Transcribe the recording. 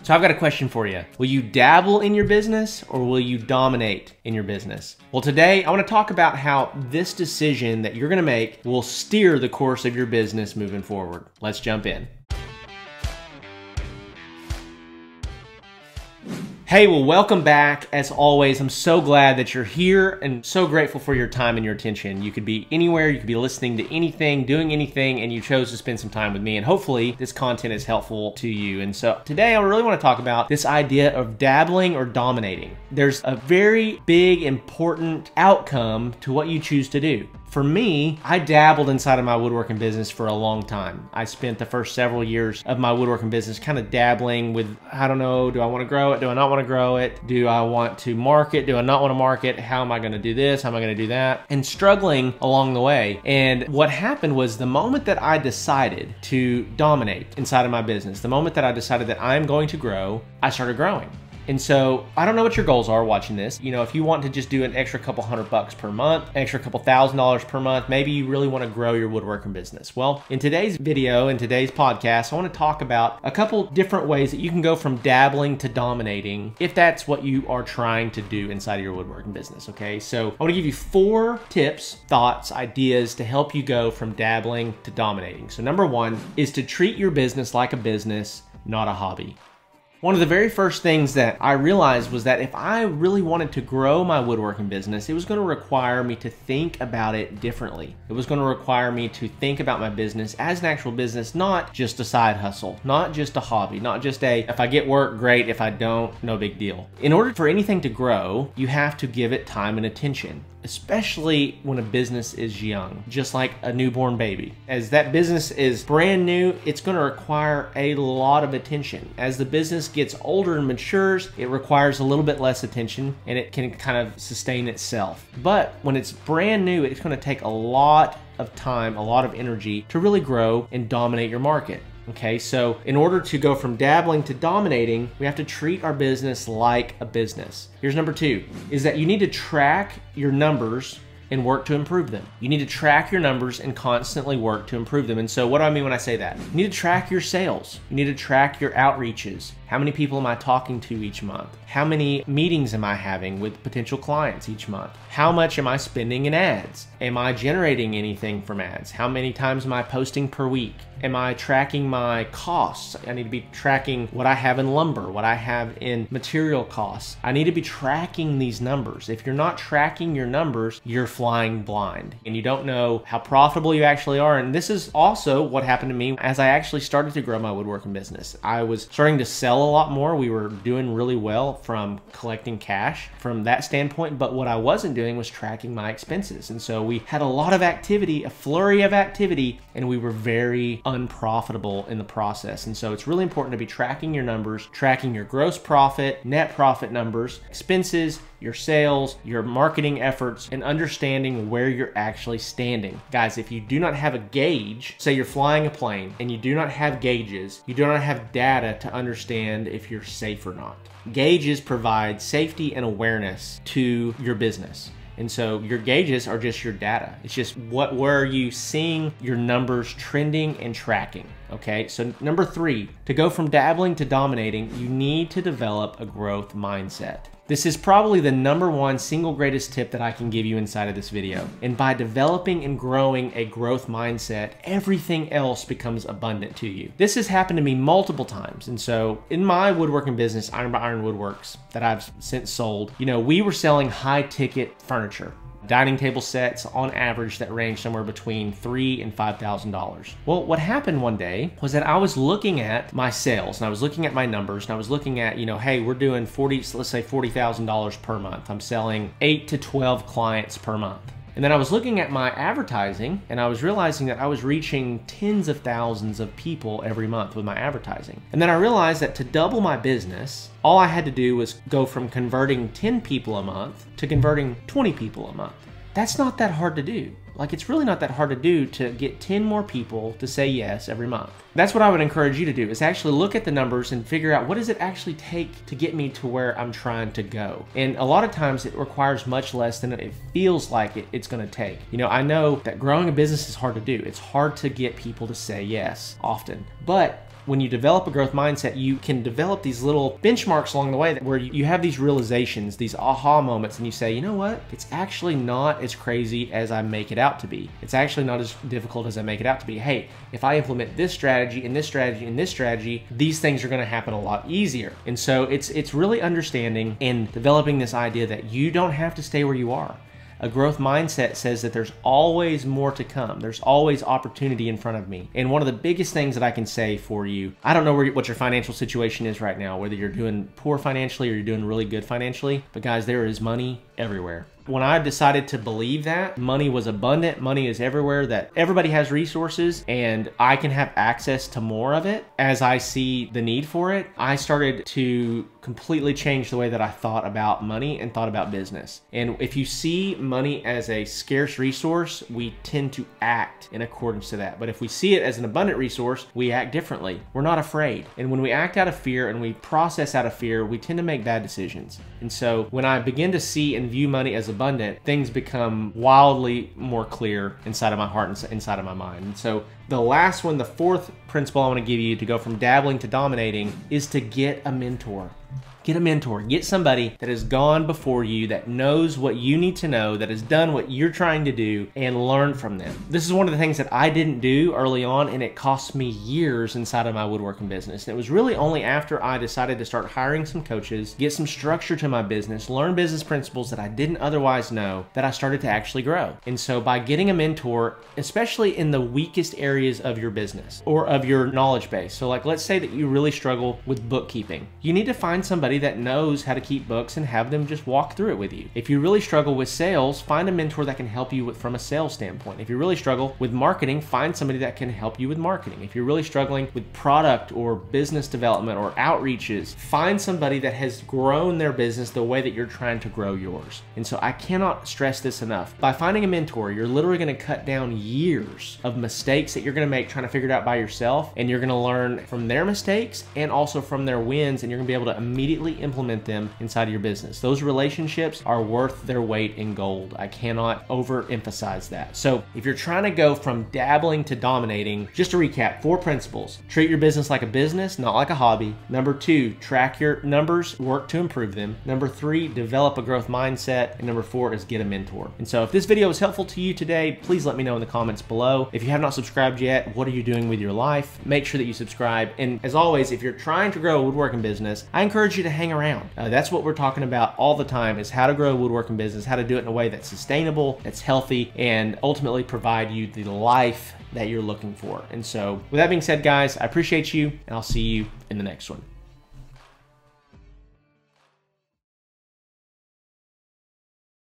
So I've got a question for you. Will you dabble in your business or will you dominate in your business? Well, today I want to talk about how this decision that you're going to make will steer the course of your business moving forward. Let's jump in. Hey, well, welcome back. As always, I'm so glad that you're here and so grateful for your time and your attention. You could be anywhere, you could be listening to anything, doing anything, and you chose to spend some time with me. And hopefully this content is helpful to you. And so today I really want to talk about this idea of dabbling or dominating. There's a very big, important outcome to what you choose to do. For me, I dabbled inside of my woodworking business for a long time. I spent the first several years of my woodworking business kind of dabbling with, I don't know, do I want to grow it? Do I not want to grow it? Do I want to market? Do I not want to market? How am I going to do this? How am I going to do that? And struggling along the way. And what happened was the moment that I decided to dominate inside of my business, the moment that I decided that I'm going to grow, I started growing. And so I don't know what your goals are watching this. You know, if you want to just do an extra couple $100 per month, extra couple $1,000 per month, maybe you really want to grow your woodworking business. Well, in today's video, in today's podcast, I want to talk about a couple different ways that you can go from dabbling to dominating if that's what you are trying to do inside of your woodworking business, okay? So I want to give you 4 tips, thoughts, ideas to help you go from dabbling to dominating. So number 1 is to treat your business like a business, not a hobby. One of the very first things that I realized was that if I really wanted to grow my woodworking business, it was going to require me to think about it differently. It was going to require me to think about my business as an actual business, not just a side hustle, not just a hobby, not just if I get work, great. If I don't, no big deal. In order for anything to grow, you have to give it time and attention, especially when a business is young, just like a newborn baby. As that business is brand new, it's going to require a lot of attention. As the business gets older and matures, it requires a little bit less attention and it can kind of sustain itself. But when it's brand new, it's going to take a lot of time, a lot of energy to really grow and dominate your market. Okay, so in order to go from dabbling to dominating, we have to treat our business like a business. Here's number 2, is that you need to track your numbers and work to improve them. You need to track your numbers and constantly work to improve them. And so what do I mean when I say that? You need to track your sales. You need to track your outreaches. How many people am I talking to each month? How many meetings am I having with potential clients each month? How much am I spending in ads? Am I generating anything from ads? How many times am I posting per week? Am I tracking my costs? I need to be tracking what I have in lumber, what I have in material costs. I need to be tracking these numbers. If you're not tracking your numbers, you're flying blind and you don't know how profitable you actually are. And this is also what happened to me as I actually started to grow my woodworking business. I was starting to sell a lot more. We were doing really well from collecting cash from that standpoint, but what I wasn't doing was tracking my expenses. And so we had a lot of activity, a flurry of activity, and we were very unprofitable in the process. And so it's really important to be tracking your numbers, tracking your gross profit, net profit numbers, expenses, your sales, your marketing efforts, and understanding where you're actually standing. Guys, if you do not have a gauge, say you're flying a plane and you do not have gauges, you do not have data to understand if you're safe or not. Gauges provide safety and awareness to your business. And so your gauges are just your data. It's just where are you seeing your numbers trending and tracking, okay? So number 3, to go from dabbling to dominating, you need to develop a growth mindset. This is probably the number 1 single greatest tip that I can give you inside of this video. And by developing and growing a growth mindset, everything else becomes abundant to you. This has happened to me multiple times. And so in my woodworking business, Iron by Iron Woodworks, that I've since sold, you know, we were selling high ticket furniture. Dining table sets on average that range somewhere between $3,000 and $5,000. Well, what happened one day was that I was looking at my sales and I was looking at my numbers and I was looking at, you know, hey, we're doing let's say $40,000 per month. I'm selling 8 to 12 clients per month. And then I was looking at my advertising and I was realizing that I was reaching tens of thousands of people every month with my advertising. And then I realized that to double my business, all I had to do was go from converting 10 people a month to converting 20 people a month. That's not that hard to do. Like, it's really not that hard to do to get 10 more people to say yes every month. That's what I would encourage you to do, is actually look at the numbers and figure out what does it actually take to get me to where I'm trying to go. And a lot of times it requires much less than it feels like it's gonna take. You know, I know that growing a business is hard to do. It's hard to get people to say yes often, but when you develop a growth mindset, you can develop these little benchmarks along the way where you have these realizations, these aha moments, and you say, you know what? It's actually not as crazy as I make it out to be. It's actually not as difficult as I make it out to be. Hey, if I implement this strategy and this strategy and this strategy, these things are going to happen a lot easier. And so it's really understanding and developing this idea that you don't have to stay where you are. A growth mindset says that there's always more to come. There's always opportunity in front of me. And one of the biggest things that I can say for you, I don't know what your financial situation is right now, whether you're doing poor financially or you're doing really good financially, but guys, there is money everywhere. When I decided to believe that money was abundant, money is everywhere, that everybody has resources and I can have access to more of it as I see the need for it, I started to completely change the way that I thought about money and thought about business. And if you see money as a scarce resource, we tend to act in accordance to that. But if we see it as an abundant resource, we act differently. We're not afraid. And when we act out of fear and we process out of fear, we tend to make bad decisions. And so when I begin to see and view money as abundant, things become wildly more clear inside of my heart and inside of my mind. And so the last one, the fourth principle I want to give you to go from dabbling to dominating, is to get a mentor. Get a mentor. Get somebody that has gone before you, that knows what you need to know, that has done what you're trying to do, and learn from them. This is one of the things that I didn't do early on, and it cost me years inside of my woodworking business. And it was really only after I decided to start hiring some coaches, get some structure to my business, learn business principles that I didn't otherwise know, that I started to actually grow. And so by getting a mentor, especially in the weakest areas of your business or of your knowledge base. So like, let's say that you really struggle with bookkeeping. You need to find somebody that knows how to keep books and have them just walk through it with you. If you really struggle with sales, find a mentor that can help you from a sales standpoint. If you really struggle with marketing, find somebody that can help you with marketing. If you're really struggling with product or business development or outreaches, find somebody that has grown their business the way that you're trying to grow yours. And so I cannot stress this enough. By finding a mentor, you're literally going to cut down years of mistakes that you're going to make trying to figure it out by yourself, and you're going to learn from their mistakes and also from their wins, and you're going to be able to immediately implement them inside of your business. Those relationships are worth their weight in gold. I cannot overemphasize that. So if you're trying to go from dabbling to dominating, just to recap, 4 principles. Treat your business like a business, not like a hobby. Number 2, track your numbers, work to improve them. Number 3, develop a growth mindset. And number 4 is get a mentor. And so if this video was helpful to you today, please let me know in the comments below. If you have not subscribed yet, what are you doing with your life? Make sure that you subscribe. And as always, if you're trying to grow a woodworking business, I encourage you to hang around. That's what we're talking about all the time, is how to grow a woodworking business, how to do it in a way that's sustainable, that's healthy, and ultimately provide you the life that you're looking for. And so with that being said, guys, I appreciate you, and I'll see you in the next one.